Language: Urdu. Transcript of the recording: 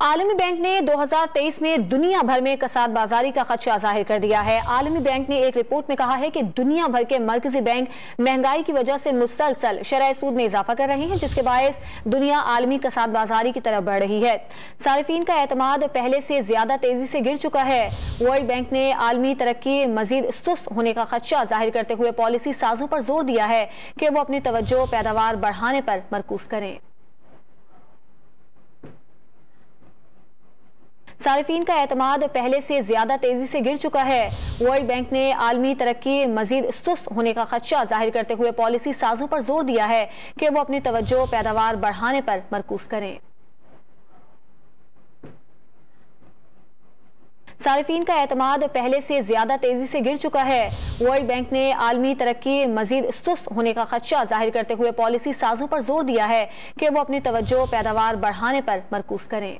عالمی بینک نے 2023 میں دنیا بھر میں کساد بازاری کا خدشہ ظاہر کر دیا ہے۔ عالمی بینک نے ایک رپورٹ میں کہا ہے کہ دنیا بھر کے مرکزی بینک مہنگائی کی وجہ سے مسلسل شرح سود میں اضافہ کر رہے ہیں، جس کے باعث دنیا عالمی کساد بازاری کی طرف بڑھ رہی ہے۔ صارفین کا اعتماد پہلے سے زیادہ تیزی سے گر چکا ہے۔ ورلڈ بینک نے عالمی ترقی مزید سست ہونے کا خدشہ ظاہر کرتے ہوئے پالیسی سازوں پر زور دیا ہے کہ وہ اپنی توجہ پیداوار بڑھانے پر مرکوز کریں۔ صارفین کا اعتماد پہلے سے زیادہ تیزی سے گر چکا ہے۔ ورلڈ بینک نے عالمی ترقی مزید سست ہونے کا خدشہ ظاہر کرتے ہوئے پالیسی سازوں پر زور دیا ہے کہ وہ اپنی توجہ پیداوار بڑھانے پر مرکوز کریں۔ صارفین کا اعتماد پہلے سے زیادہ تیزی سے گر چکا ہے۔ ورلڈ بینک نے عالمی ترقی مزید سست ہونے کا خدشہ ظاہر کرتے ہوئے پالیسی سازوں پر زور دیا ہے کہ وہ اپنی توجہ پیداوار بڑھانے پر مرکوز کریں۔